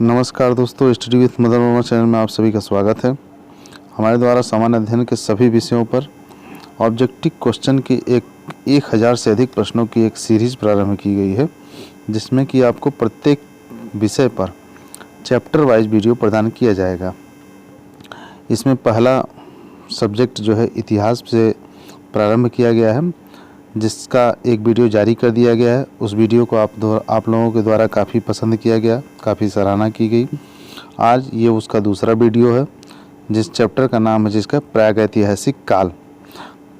नमस्कार दोस्तों, study with Madan Verma channel में आप सभी का स्वागत है। हमारे द्वारा सामान्य अध्ययन के सभी विषयों पर ऑब्जेक्टिव क्वेश्चन की 1000 से अधिक प्रश्नों की एक सीरीज प्रारंभ की गई है, जिसमें कि आपको प्रत्येक विषय पर चैप्टर वाइज वीडियो प्रदान किया जाएगा। इसमें पहला सब्जेक्ट जो है इतिहास से प्रारंभ किया गया है, जिसका एक वीडियो जारी कर दिया गया है। उस वीडियो को आप लोगों के द्वारा काफ़ी पसंद किया गया, काफ़ी सराहना की गई। आज ये उसका दूसरा वीडियो है, जिस चैप्टर का नाम है जिसका प्रागैतिहासिक काल।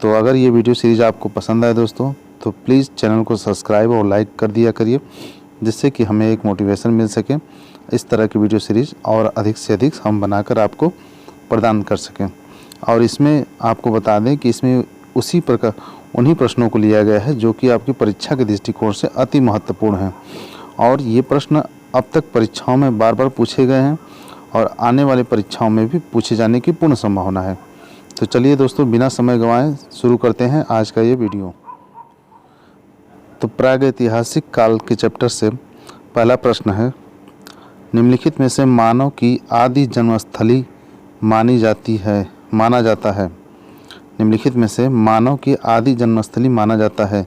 तो अगर ये वीडियो सीरीज आपको पसंद आए दोस्तों, तो प्लीज़ चैनल को सब्सक्राइब और लाइक कर दिया करिए, जिससे कि हमें एक मोटिवेशन मिल सके इस तरह की वीडियो सीरीज और अधिक से अधिक हम बनाकर आपको प्रदान कर सकें। और इसमें आपको बता दें कि इसमें उसी प्रकार उन्हीं प्रश्नों को लिया गया है जो कि आपकी परीक्षा के दृष्टिकोण से अति महत्वपूर्ण हैं, और ये प्रश्न अब तक परीक्षाओं में बार बार पूछे गए हैं और आने वाली परीक्षाओं में भी पूछे जाने की पूर्ण संभावना है। तो चलिए दोस्तों, बिना समय गंवाए शुरू करते हैं आज का ये वीडियो। तो प्रागैतिहासिक काल के चैप्टर से पहला प्रश्न है, निम्नलिखित में से मानव की आदि जन्मस्थली माना जाता है। निम्नलिखित में से मानव की आदि जन्मस्थली माना जाता है,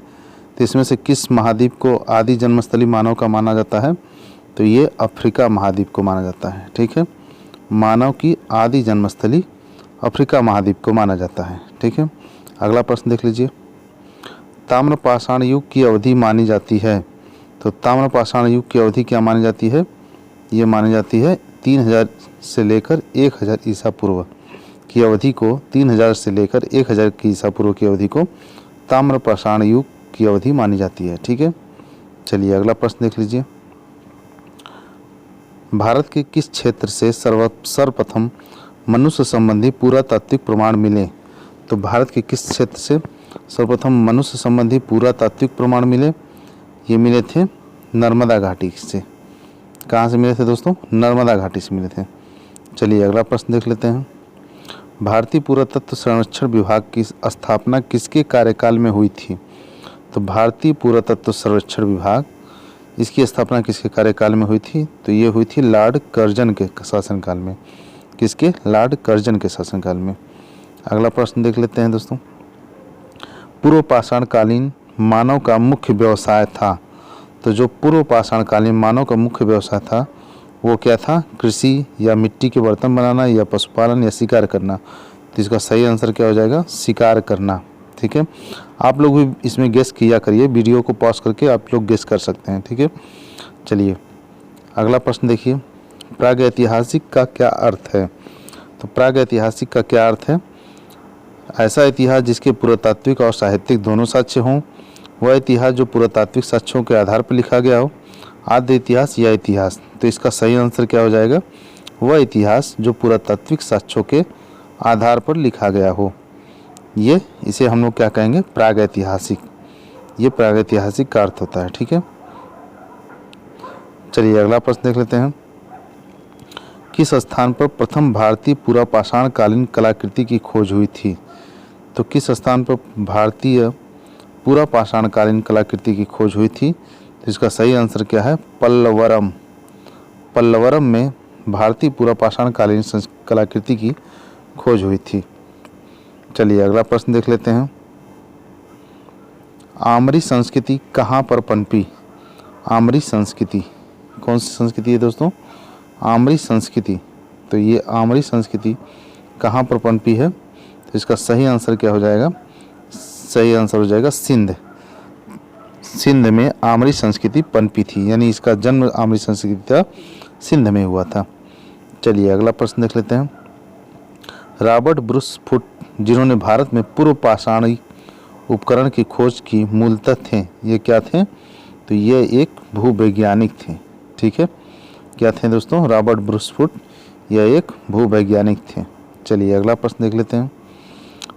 तो इसमें से किस महाद्वीप को आदि जन्मस्थली मानव का माना जाता है? तो ये अफ्रीका महाद्वीप को माना जाता है। ठीक है, मानव की आदि जन्मस्थली अफ्रीका महाद्वीप को माना जाता है। ठीक है, अगला प्रश्न देख लीजिए। ताम्रपाषाण युग की अवधि मानी जाती है, तो ताम्रपाषाण युग की अवधि क्या मानी जाती है? ये मानी जाती है 3000 से लेकर 1000 ईसा पूर्व की अवधि को, 3000 से लेकर 1000 की ईसा पूर्व की अवधि को ताम्रपाषाण युग की अवधि मानी जाती है। ठीक है, चलिए अगला प्रश्न देख लीजिए। भारत के किस क्षेत्र से सर्वप्रथम मनुष्य संबंधी पुरातात्विक प्रमाण मिले? तो भारत के किस क्षेत्र से सर्वप्रथम मनुष्य संबंधी पुरातात्विक प्रमाण मिले? ये मिले थे नर्मदा घाटी से। कहाँ से मिले थे दोस्तों? नर्मदा घाटी से मिले थे। चलिए अगला प्रश्न देख लेते हैं। भारतीय पुरातत्व सर्वेक्षण विभाग की स्थापना किसके कार्यकाल में हुई थी? तो भारतीय पुरातत्व सर्वेक्षण विभाग, इसकी स्थापना किसके कार्यकाल में हुई थी? तो ये हुई थी लॉर्ड कर्जन के शासनकाल में। किसके? लॉर्ड कर्जन के शासनकाल में। अगला प्रश्न देख लेते हैं दोस्तों। पूर्व पाषाणकालीन मानव का मुख्य व्यवसाय था, तो जो पूर्व पाषाणकालीन मानव का मुख्य व्यवसाय था वो क्या था? कृषि या मिट्टी के बर्तन बनाना या पशुपालन या शिकार करना। तो इसका सही आंसर क्या हो जाएगा? शिकार करना। ठीक है, आप लोग भी इसमें गेस किया करिए, वीडियो को पॉज करके आप लोग गेस कर सकते हैं। ठीक है, चलिए अगला प्रश्न देखिए। प्रागैतिहासिक का क्या अर्थ है? तो प्रागैतिहासिक का क्या अर्थ है? ऐसा इतिहास जिसके पुरातात्विक और साहित्यिक दोनों साक्ष्य हों, वह इतिहास जो पुरातात्विक साक्ष्यों के आधार पर लिखा गया हो। आद्य इतिहास या इतिहास, तो इसका सही आंसर क्या हो जाएगा? वह इतिहास जो पुरातात्विक साक्ष्यों के आधार पर लिखा गया हो, इसे हम लोग क्या कहेंगे? प्रागैतिहासिक। ये प्रागैतिहासिक का अर्थ होता है। ठीक है, चलिए अगला प्रश्न देख लेते हैं। किस स्थान पर प्रथम भारतीय पुरापाषाणकालीन कलाकृति की खोज हुई थी? तो किस स्थान पर भारतीय पुरापाषाणकालीन कलाकृति की खोज हुई थी? तो इसका सही आंसर क्या है? पल्लवरम। पल्लवरम में भारतीय पुरापाषाणकालीन कलाकृति की खोज हुई थी। चलिए अगला प्रश्न देख लेते हैं। आमरी संस्कृति कहाँ पर पनपी? आमरी संस्कृति कौन सी संस्कृति है दोस्तों? आमरी संस्कृति। तो ये आमरी संस्कृति कहाँ पर पनपी है? तो इसका सही आंसर क्या हो जाएगा? सही आंसर हो जाएगा सिंध। सिंध में आमरी संस्कृति पनपी थी, यानी इसका जन्म आमरी संस्कृति का सिंध में हुआ था। चलिए अगला प्रश्न देख लेते हैं। रॉबर्ट ब्रूस फुट, जिन्होंने भारत में पूर्व पाषाणी उपकरण की खोज की, मूलतः थे, ये क्या थे? तो ये एक भूवैज्ञानिक थे। ठीक है, क्या थे दोस्तों? रॉबर्ट ब्रूस फुट, यह एक भूवैज्ञानिक थे। चलिए अगला प्रश्न देख लेते हैं।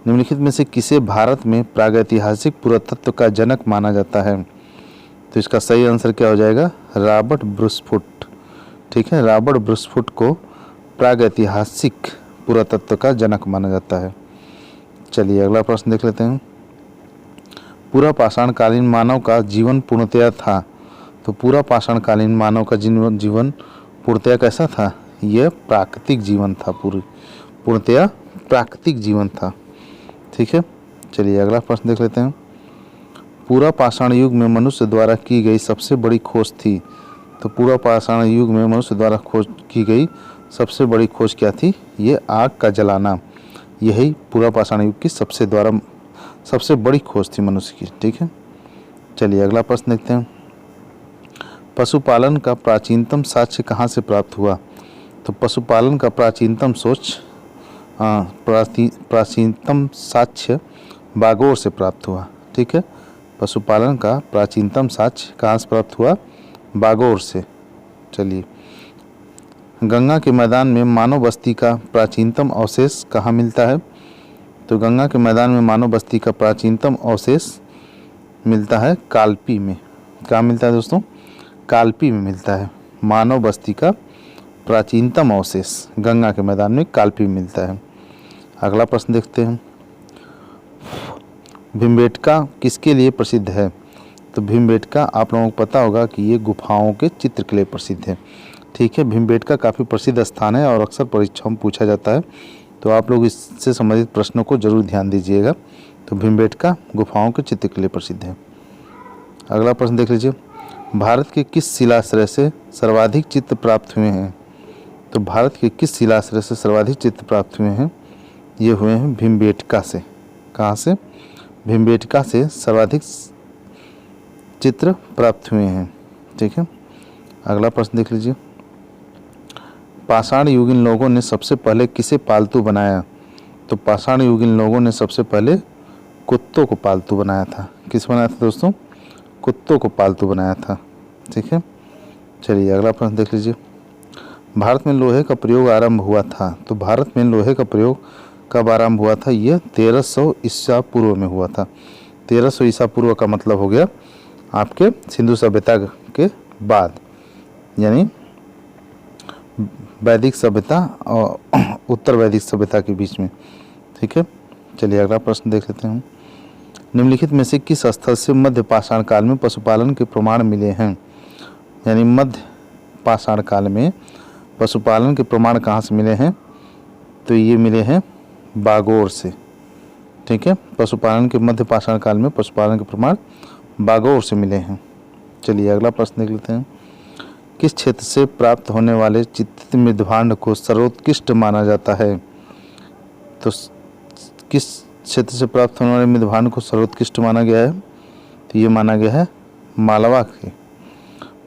निम्नलिखित में से किसे भारत में प्रागैतिहासिक पुरातत्व का जनक माना जाता है? तो इसका सही आंसर क्या हो जाएगा? Robert Bruce foot. ठीक है, रॉबर्ट ब्रूस फुट को प्रागैतिहासिक पुरातत्व का जनक माना जाता है। चलिए अगला प्रश्न देख लेते हैं। पूरा पाषाणकालीन मानव का जीवन पूर्णतया था, तो पूरा पाषाणकालीन मानव का जीवन पूर्णतया कैसा था? यह प्राकृतिक जीवन था, पूर्णतया प्राकृतिक जीवन था। ठीक है, चलिए अगला प्रश्न देख लेते हैं। पूरा पाषाण युग में मनुष्य द्वारा की गई सबसे बड़ी खोज थी। तो पूरा पाषाण युग में मनुष्य द्वारा खोज की गई सबसे बड़ी खोज क्या थी? ये आग का जलाना। यही पूरा पाषाण युग की सबसे बड़ी खोज थी मनुष्य की। ठीक है, चलिए अगला प्रश्न देखते हैं। पशुपालन का प्राचीनतम साक्ष्य कहाँ से प्राप्त हुआ? तो पशुपालन का प्राचीनतम साक्ष्य बागोर से प्राप्त हुआ। ठीक है, पशुपालन का प्राचीनतम साक्ष्य कहाँ से प्राप्त हुआ? बागोर से। चलिए, गंगा के मैदान में मानव बस्ती का प्राचीनतम अवशेष कहाँ मिलता है? तो गंगा के मैदान में मानव बस्ती का प्राचीनतम अवशेष मिलता है कालपी में। कहाँ मिलता है दोस्तों? कालपी में मिलता है। मानव बस्ती का प्राचीनतम अवशेष गंगा के मैदान में कालपी में मिलता है। अगला प्रश्न देखते हैं। भीमबेटका किसके लिए प्रसिद्ध है? तो भीमबेटका आप लोगों को पता होगा कि ये गुफाओं के चित्र के लिए प्रसिद्ध है। ठीक है, भीमबेटका काफ़ी प्रसिद्ध स्थान है और अक्सर परीक्षाओं में पूछा जाता है, तो आप लोग इससे संबंधित प्रश्नों को जरूर ध्यान दीजिएगा। तो भीमबेटका गुफाओं के चित्र के लिए प्रसिद्ध है। अगला प्रश्न देख लीजिए। भारत के किस शिलाश्रय से सर्वाधिक चित्र प्राप्त हुए हैं? तो भारत के किस शिलाश्रय से सर्वाधिक चित्र प्राप्त हुए हैं? ये हुए हैं भीमबेटका से। कहाँ से? भीमबेटका से सर्वाधिक चित्र प्राप्त हुए हैं। ठीक है, अगला प्रश्न देख लीजिए। पाषाण युगीन लोगों ने सबसे पहले किसे पालतू बनाया? तो पाषाण युगीन लोगों ने सबसे पहले कुत्तों को पालतू बनाया था। किस बनाया था दोस्तों? कुत्तों को पालतू बनाया था। ठीक है, चलिए अगला प्रश्न देख लीजिए। भारत में लोहे का प्रयोग आरंभ हुआ था। तो भारत में लोहे का प्रयोग कब आरंभ हुआ था? यह 1300 ईसा पूर्व में हुआ था। 1300 ईसा पूर्व का मतलब हो गया आपके सिंधु सभ्यता के बाद, यानी वैदिक सभ्यता और उत्तर वैदिक सभ्यता के बीच में। ठीक है, चलिए अगला प्रश्न देख लेते हैं। निम्नलिखित में से किस स्थल से मध्य पाषाण काल में पशुपालन के प्रमाण मिले हैं? यानी मध्य पाषाण काल में पशुपालन के प्रमाण कहाँ से मिले हैं? तो ये मिले हैं बागोर से। ठीक है, पशुपालन के मध्य पाषाण काल में पशुपालन के प्रमाण बागोर से मिले हैं। चलिए अगला प्रश्न देख लेते हैं। किस क्षेत्र से प्राप्त होने वाले चित्रित मृदभांड को सर्वोत्कृष्ट माना जाता है? तो किस क्षेत्र से प्राप्त होने वाले मृदभांड को सर्वोत्कृष्ट माना गया है? तो ये माना गया है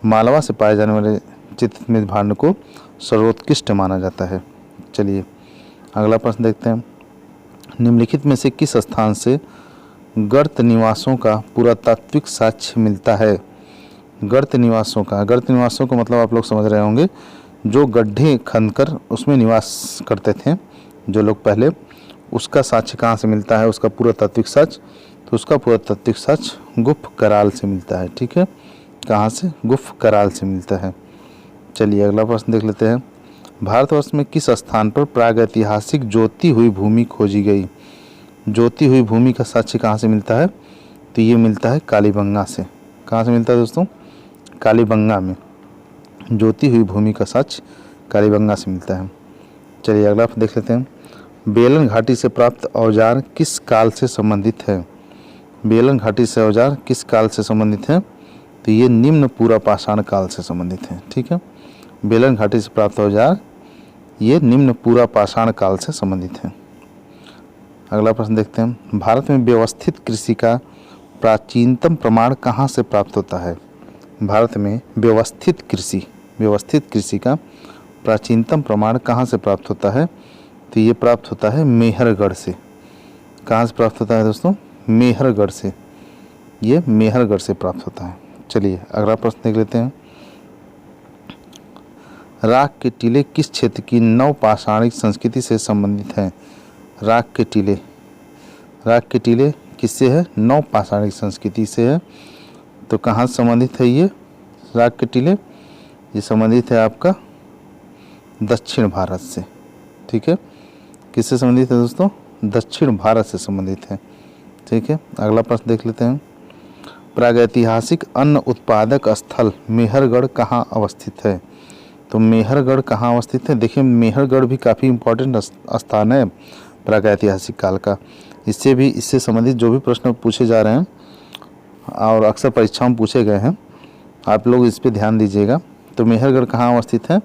मालवा से पाए जाने वाले चित्रित मृदभांड को सर्वोत्कृष्ट माना जाता है। चलिए अगला प्रश्न देखते हैं। निम्नलिखित में से किस स्थान से गर्त निवासों का पुरातात्विक साक्ष्य मिलता है? गर्त निवासों का मतलब आप लोग समझ रहे होंगे, जो गड्ढे खनकर उसमें निवास करते थे जो लोग पहले, उसका साक्ष्य कहाँ से मिलता है? उसका पुरातात्विक साक्ष्य, तो उसका पुरातात्विक साक्ष्य गुफ कराल से मिलता है। ठीक है, कहाँ से? गुफ कराल से मिलता है। चलिए अगला प्रश्न देख लेते हैं। भारतवर्ष में किस स्थान पर प्रागैतिहासिक जोती हुई भूमि खोजी गई? जोती हुई भूमि का साक्ष्य कहाँ से मिलता है? तो ये मिलता है कालीबंगा से। कहाँ से मिलता है दोस्तों? कालीबंगा में जोती हुई भूमि का साक्ष्य कालीबंगा से मिलता है। चलिए अगला देख लेते हैं। बेलन घाटी से प्राप्त औजार किस काल से संबंधित है? बेलन घाटी से औजार किस काल से संबंधित है? तो ये निम्न पूरा पाषाण काल से संबंधित है। ठीक है, बेलन घाटी से प्राप्त औजार ये निम्न पूरा पाषाण काल से संबंधित है। अगला प्रश्न देखते हैं। भारत में व्यवस्थित कृषि का प्राचीनतम प्रमाण कहाँ से प्राप्त होता है? भारत में व्यवस्थित कृषि का प्राचीनतम प्रमाण कहाँ से प्राप्त होता है? तो ये प्राप्त होता है मेहरगढ़ से। कहाँ से प्राप्त होता है दोस्तों? मेहरगढ़ से। ये मेहरगढ़ से प्राप्त होता है। चलिए अगला प्रश्न देख लेते हैं। राख के टीले किस क्षेत्र की नवपाषाणिक संस्कृति से संबंधित हैं? राख के टीले किससे है? नवपाषाणिक संस्कृति से है। तो कहाँ से संबंधित है ये राख के टीले? ये संबंधित है आपका दक्षिण भारत से। ठीक है, किससे संबंधित है दोस्तों? दक्षिण भारत से संबंधित है। ठीक है, अगला प्रश्न देख लेते हैं। प्रागैतिहासिक अन्न उत्पादक स्थल मेहरगढ़ कहाँ अवस्थित है? तो तो मेहरगढ़ कहाँ अवस्थित है? देखिए मेहरगढ़ भी काफ़ी इम्पोर्टेंट स्थान है प्रागैतिहासिक काल का। इससे संबंधित जो भी प्रश्न पूछे जा रहे हैं और अक्सर परीक्षाओं में पूछे गए हैं, आप लोग इस पे ध्यान दीजिएगा। तो मेहरगढ़ कहाँ अवस्थित है?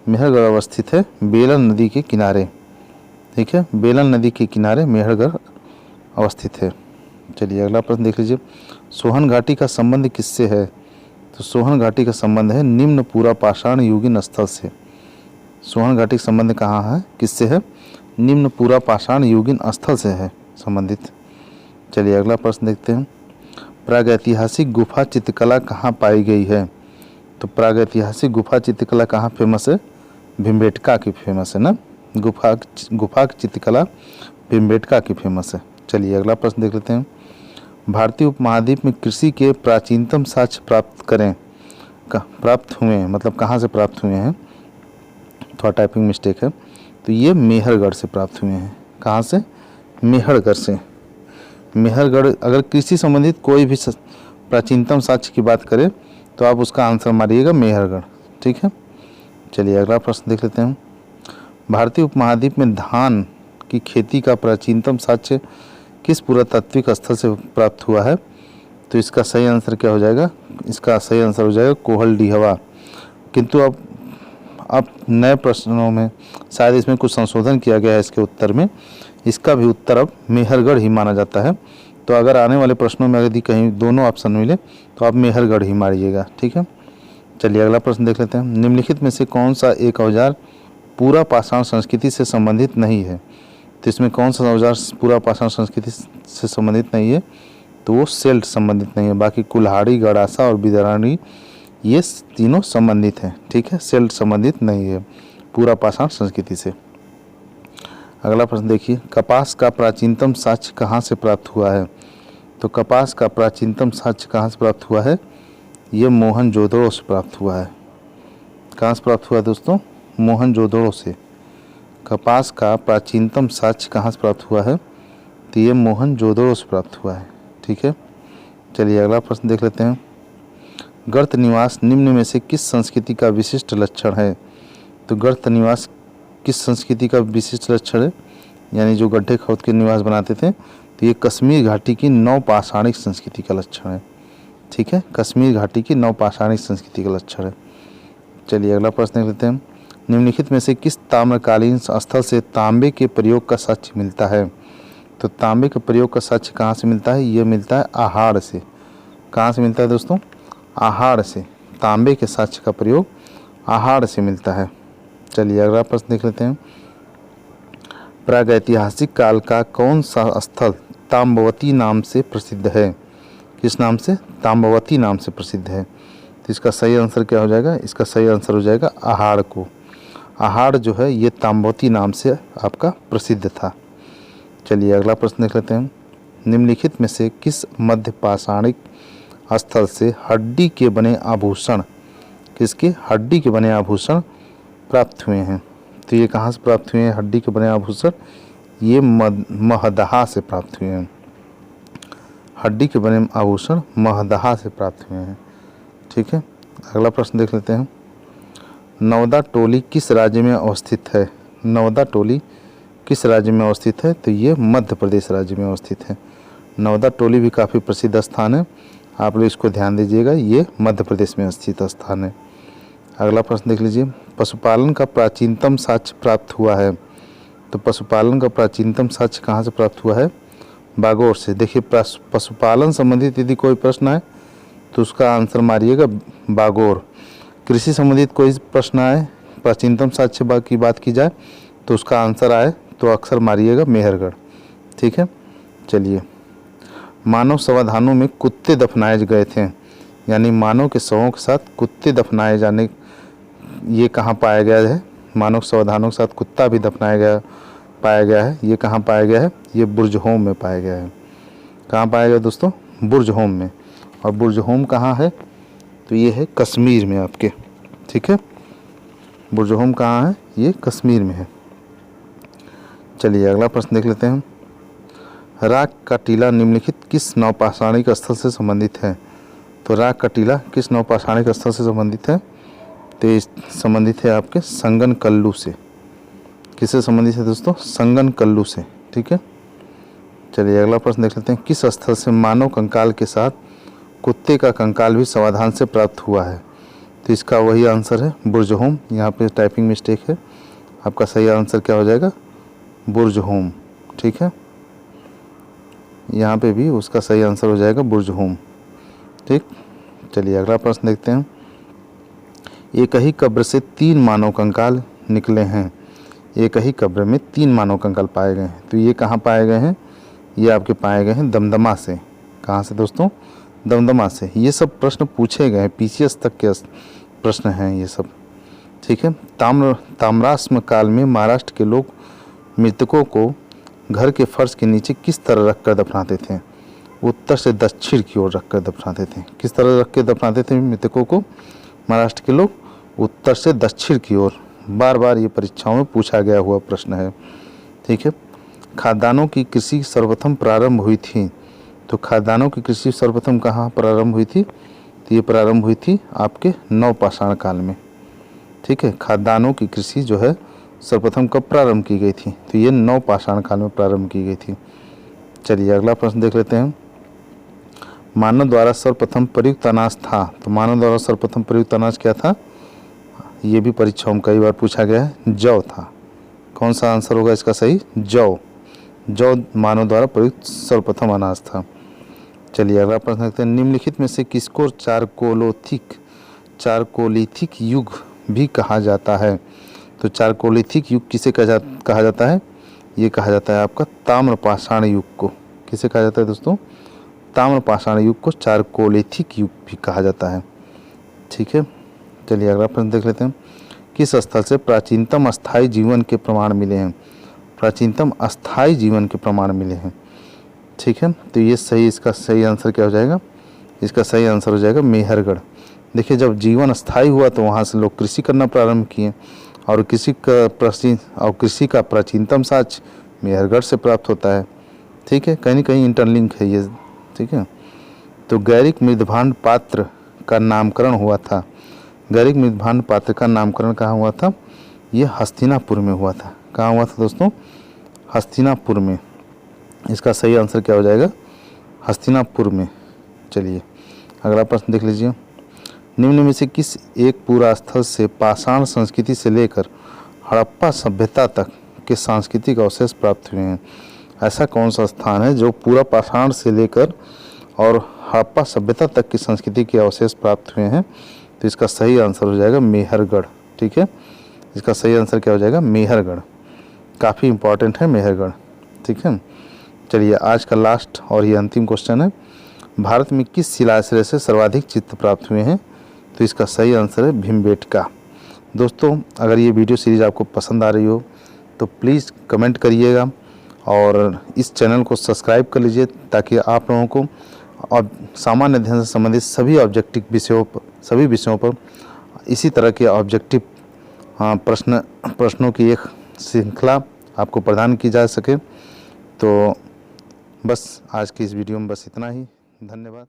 मेहरगढ़ अवस्थित है बेलन नदी के किनारे। ठीक है, बेलन नदी के किनारे मेहरगढ़ अवस्थित है। चलिए अगला प्रश्न देख लीजिए। सोहन घाटी का संबंध किससे है? तो सोहन घाटी का संबंध है निम्न पूरा पाषाण युगीन स्थल से। सोहन घाटी का संबंध कहाँ है, किससे है? निम्न पूरा पाषाण युगीन स्थल से है संबंधित। चलिए अगला प्रश्न देखते हैं। प्रागैतिहासिक गुफा चित्रकला कहाँ पाई गई है? तो प्रागैतिहासिक गुफा चित्रकला कहाँ फेमस है? भीमबेटका की फेमस है ना। गुफा की चित्रकला भीमबेटका की फेमस है। चलिए अगला प्रश्न देख लेते हैं। भारतीय उपमहाद्वीप में कृषि के प्राचीनतम साक्ष्य प्राप्त हुए, मतलब कहाँ से प्राप्त हुए हैं? थोड़ा टाइपिंग मिस्टेक है। तो ये मेहरगढ़ से प्राप्त हुए हैं। कहाँ से? मेहरगढ़ से। मेहरगढ़, अगर कृषि संबंधित कोई भी प्राचीनतम साक्ष्य की बात करें तो आप उसका आंसर मारिएगा मेहरगढ़। ठीक है, चलिए अगला प्रश्न देख लेते हैं। भारतीय उपमहाद्वीप में धान की खेती का प्राचीनतम साक्ष्य किस पुरातात्विक स्थल से प्राप्त हुआ है? तो इसका सही आंसर क्या हो जाएगा? इसका सही आंसर हो जाएगा कोहलडीहवा। किंतु अब नए प्रश्नों में शायद इसमें कुछ संशोधन किया गया है इसके उत्तर में। इसका भी उत्तर अब मेहरगढ़ ही माना जाता है। तो अगर आने वाले प्रश्नों में यदि कहीं दोनों ऑप्शन मिले तो आप मेहरगढ़ ही मारिएगा। ठीक है, चलिए अगला प्रश्न देख लेते हैं। निम्नलिखित में से कौन सा एक औजार पूरा पाषाण संस्कृति से संबंधित नहीं है? तो इसमें कौन सा औजार पूरा पाषाण संस्कृति से संबंधित नहीं है? तो वो सेल्ट संबंधित नहीं है। बाकी कुल्हाड़ी, गड़ासा और बिदरानी ये तीनों संबंधित हैं। ठीक है, सेल्ट संबंधित नहीं है पूरा पाषाण संस्कृति से। अगला प्रश्न देखिए। कपास का प्राचीनतम साक्ष्य कहाँ से प्राप्त हुआ है? तो कपास का प्राचीनतम साक्ष्य कहाँ से प्राप्त हुआ है? ये मोहनजोदड़ो से प्राप्त हुआ है। कहाँ से प्राप्त हुआ है दोस्तों? मोहनजोदड़ो से। कपास का प्राचीनतम साक्ष्य कहाँ से प्राप्त हुआ है? तो ये मोहनजोदड़ो से प्राप्त हुआ है। ठीक है, चलिए अगला प्रश्न देख लेते हैं। गर्त निवास निम्न में से किस संस्कृति का विशिष्ट लक्षण है? तो गर्त निवास किस संस्कृति का विशिष्ट लक्षण है? यानी जो गड्ढे खोद के निवास बनाते थे, तो ये कश्मीर घाटी की नवपाषाणिक संस्कृति का लक्षण है। ठीक है, कश्मीर घाटी की नवपाषाणिक संस्कृति का लक्षण है। चलिए अगला प्रश्न देख लेते हैं। निम्नलिखित में से किस ताम्रकालीन स्थल से तांबे के प्रयोग का साक्ष्य मिलता है? तो तांबे के प्रयोग का साक्ष्य कहाँ से मिलता है? ये मिलता है आहार से। कहाँ से मिलता है दोस्तों? आहार से। तांबे के साक्ष्य का प्रयोग आहार से मिलता है। चलिए अगला प्रश्न देख लेते हैं। प्रागैतिहासिक काल का कौन सा स्थल ताम्बवती नाम से प्रसिद्ध है? किस नाम से? ताम्बवती नाम से प्रसिद्ध है। तो इसका सही आंसर क्या हो जाएगा? इसका सही आंसर हो जाएगा आहाड़ को। आहाड़ जो है ये ताम्बवती नाम से आपका प्रसिद्ध था। चलिए अगला प्रश्न देख लेते हैं। निम्नलिखित में से किस मध्य पाषाणिक स्थल से हड्डी के बने आभूषण, किसके? हड्डी के बने आभूषण प्राप्त हुए हैं? तो ये कहाँ से प्राप्त हुए हैं हड्डी के बने आभूषण? ये महदहा से प्राप्त हुए हैं। हड्डी के बने आभूषण महदहा से प्राप्त हुए हैं। ठीक है, अगला प्रश्न देख लेते हैं। नवदा टोली किस राज्य में अवस्थित है? नवदा टोली किस राज्य में अवस्थित है? तो ये मध्य प्रदेश राज्य में अवस्थित है। नवदा टोली भी काफ़ी प्रसिद्ध स्थान है, आप लोग इसको ध्यान दीजिएगा, ये मध्य प्रदेश में स्थित स्थान है। अगला प्रश्न देख लीजिए। पशुपालन का प्राचीनतम साक्ष्य प्राप्त हुआ है? तो पशुपालन का प्राचीनतम साक्ष्य कहाँ से प्राप्त हुआ है? बागोर से। देखिए पशुपालन संबंधित यदि कोई प्रश्न आए तो उसका आंसर मारिएगा बागोर। कृषि संबंधित कोई प्रश्न आए, प्राचीनतम साक्ष्य की बात की जाए तो उसका आंसर आए तो अक्सर मारिएगा मेहरगढ़। ठीक है, चलिए। मानव समाधानों में कुत्ते दफनाए गए थे, यानी मानव के शवों के साथ कुत्ते दफनाए जाने, ये कहाँ पाया गया है? मानव समाधानों के साथ कुत्ता भी पाया गया है। ये कहाँ पाया गया है? ये बुर्जहोम में पाया गया है। कहाँ पाया गया दोस्तों? बुर्जहोम में। और बुर्जहोम कहाँ है? तो ये है कश्मीर में आपके। ठीक है, बुर्जहोम कहाँ है? ये कश्मीर में है। चलिए अगला प्रश्न देख लेते हैं। राक का टीला निम्नलिखित किस नवपाषाणिक स्थल से संबंधित है? तो राक का टीला किस नवपाषाणिक स्थल से संबंधित है? तो ये संबंधित है आपके संगन कल्लू से। किससे संबंधित है दोस्तों? संगन कल्लू से। ठीक है, चलिए अगला प्रश्न देख लेते हैं। किस स्थल से मानव कंकाल के साथ कुत्ते का कंकाल भी सावधान से प्राप्त हुआ है? तो इसका वही आंसर है बुर्जहोम। यहाँ पे टाइपिंग मिस्टेक है, आपका सही आंसर क्या हो जाएगा? बुर्जहोम। ठीक है, यहाँ पे भी उसका सही आंसर हो जाएगा बुर्जहोम। ठीक, चलिए अगला प्रश्न देखते हैं। एक ही कब्र से 3 मानव कंकाल निकले हैं। एक ही कब्र में 3 मानव कंकाल पाए गए हैं। तो ये कहाँ पाए गए हैं? ये आपके पाए गए हैं दमदमा से। कहाँ से दोस्तों? दमदमा से। ये सब प्रश्न पूछे गए हैं, पीसीएस तक के प्रश्न हैं ये सब। ठीक है, ताम्राश्म काल में महाराष्ट्र के लोग मृतकों को घर के फर्श के नीचे किस तरह रखकर दफनाते थे? उत्तर से दक्षिण की ओर रखकर दफनाते थे। किस तरह रख के दफनाते थे मृतकों को महाराष्ट्र के लोग? उत्तर से दक्षिण की ओर। बार बार ये परीक्षाओं में पूछा गया हुआ प्रश्न है। ठीक है, खाद्यान्नों की कृषि सर्वप्रथम प्रारंभ हुई थी। तो खाद्यान्नों की कृषि सर्वप्रथम कहाँ प्रारंभ हुई थी? तो ये प्रारंभ हुई थी आपके नवपाषाण काल में। ठीक है, खाद्यान्नों की कृषि जो है सर्वप्रथम कब प्रारंभ की गई थी? तो ये नवपाषाण काल में प्रारंभ की गई थी। चलिए अगला प्रश्न देख लेते हैं। मानव द्वारा सर्वप्रथम प्रयुक्त अनाज था। तो मानव द्वारा सर्वप्रथम प्रयुक्त अनाज क्या था? ये भी परीक्षाओं में कई बार पूछा गया है, जौ था। कौन सा आंसर होगा इसका सही? जौ। जौ मानव द्वारा प्रयुक्त सर्वप्रथम अनाज था। चलिए अगला प्रश्न देखते हैं। निम्नलिखित में से किसको चारकोलिथिक युग भी कहा जाता है? तो चारकोलिथिक युग किसे कहा जाता है? ये कहा जाता है आपका ताम्रपाषाण युग को। किसे कहा जाता है दोस्तों? ताम्रपाषाण युग को चारकोलिथिक युग भी कहा जाता है। ठीक है, चलिए अगला प्रश्न देख लेते हैं। किस स्थल से प्राचीनतम अस्थायी जीवन के प्रमाण मिले हैं? प्राचीनतम अस्थायी जीवन के प्रमाण मिले हैं। ठीक है, तो ये सही, इसका सही आंसर क्या हो जाएगा? इसका सही आंसर हो जाएगा मेहरगढ़। देखिए, जब जीवन अस्थायी हुआ तो वहाँ से लोग कृषि करना प्रारंभ किए, और कृषि का प्राचीनतम साक्ष्य मेहरगढ़ से प्राप्त होता है। ठीक है, कहीं न कहीं इंटरलिंक है ये। ठीक है, तो गैरिक मृदभांड पात्र का नामकरण हुआ था। गैरिक मृदभांड पात्र का नामकरण कहाँ हुआ था? ये हस्तिनापुर में हुआ था। कहाँ हुआ था दोस्तों? हस्तिनापुर में। इसका सही आंसर क्या हो जाएगा? हस्तिनापुर में। चलिए अगला प्रश्न देख लीजिए। निम्न में से किस एक पूरा स्थल से पाषाण संस्कृति से लेकर हड़प्पा सभ्यता तक के सांस्कृतिक अवशेष प्राप्त हुए हैं? ऐसा कौन सा स्थान है जो पूरा पाषाण से लेकर और हड़प्पा सभ्यता तक की संस्कृति के अवशेष प्राप्त हुए हैं? तो इसका सही आंसर हो जाएगा मेहरगढ़। ठीक है, इसका सही आंसर क्या हो जाएगा? मेहरगढ़। काफ़ी इम्पॉर्टेंट है मेहरगढ़। ठीक है, चलिए आज का लास्ट और ये अंतिम क्वेश्चन है। भारत में किस शिलाश्रय से सर्वाधिक चित्र प्राप्त हुए हैं? तो इसका सही आंसर है भीमबेटका। दोस्तों, अगर ये वीडियो सीरीज़ आपको पसंद आ रही हो तो प्लीज़ कमेंट करिएगा और इस चैनल को सब्सक्राइब कर लीजिए, ताकि आप लोगों को और सामान्य अध्ययन से संबंधित सभी विषयों पर इसी तरह के ऑब्जेक्टिव प्रश्नों की एक श्रृंखला आपको प्रदान की जा सके। तो बस आज की इस वीडियो में बस इतना ही। धन्यवाद।